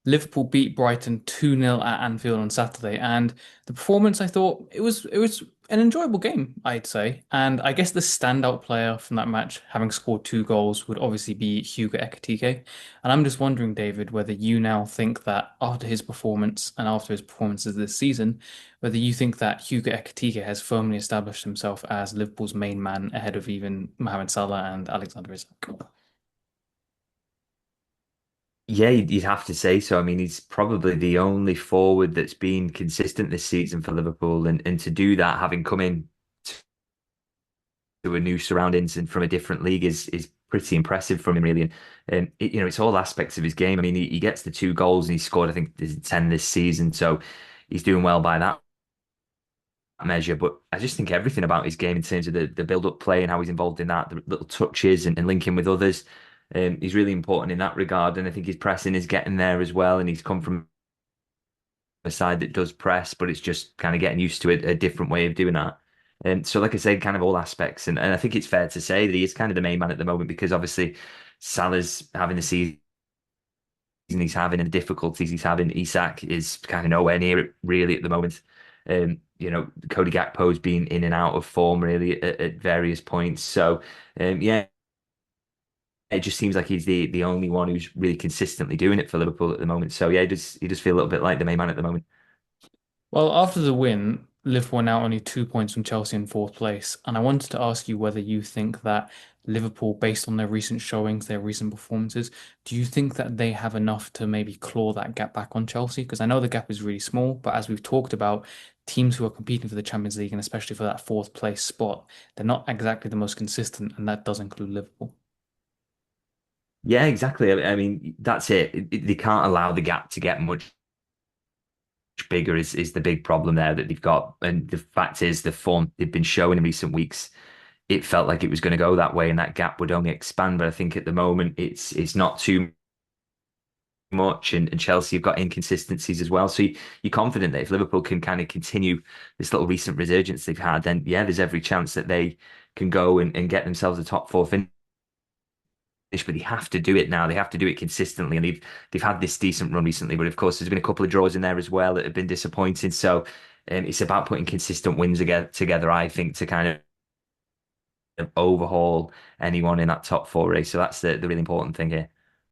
Liverpool beat Brighton 2-0 at Anfield on Saturday, and the performance I thought it was an enjoyable game, I'd say. And I guess the standout player from that match, having scored two goals, would obviously be Hugo Ekitike. And I'm just wondering, David, whether you now think that after his performance and after his performances this season, whether you think that Hugo Ekitike has firmly established himself as Liverpool's main man ahead of even Mohamed Salah and Alexander Isak. Yeah, you'd have to say so. I mean, he's probably the only forward that's been consistent this season for Liverpool, and to do that, having come in to a new surroundings and from a different league is pretty impressive from him, really. And it's all aspects of his game. I mean, he gets the two goals and he scored, I think, 10 this season, so he's doing well by that measure. But I just think everything about his game in terms of the build-up play and how he's involved in that, the little touches and linking with others. He's really important in that regard, and I think his pressing is getting there as well. And he's come from a side that does press, but it's just kind of getting used to a different way of doing that. And so, like I said, kind of all aspects, and I think it's fair to say that he is kind of the main man at the moment because obviously Salah's having the season he's having and the difficulties he's having. Isak is kind of nowhere near it really at the moment. Cody Gakpo's been in and out of form really at various points. So, yeah, it just seems like he's the only one who's really consistently doing it for Liverpool at the moment. So yeah, he does feel a little bit like the main man at the moment. Well, after the win, Liverpool are now only 2 points from Chelsea in fourth place. And I wanted to ask you whether you think that Liverpool, based on their recent showings, their recent performances, do you think that they have enough to maybe claw that gap back on Chelsea? Because I know the gap is really small, but as we've talked about, teams who are competing for the Champions League and especially for that fourth place spot, they're not exactly the most consistent, and that does include Liverpool. Yeah, exactly. I mean, that's it. They can't allow the gap to get much bigger is the big problem there that they've got. And the fact is, the form they've been showing in recent weeks, it felt like it was going to go that way, and that gap would only expand. But I think at the moment, it's not too much, and Chelsea have got inconsistencies as well. So you're confident that if Liverpool can kind of continue this little recent resurgence they've had, then yeah, there's every chance that they can go and get themselves a top four finish. But they have to do it now. They have to do it consistently, and they've had this decent run recently. But of course, there's been a couple of draws in there as well that have been disappointing. So it's about putting consistent wins together, I think, to kind of overhaul anyone in that top four race. So that's the really important thing here.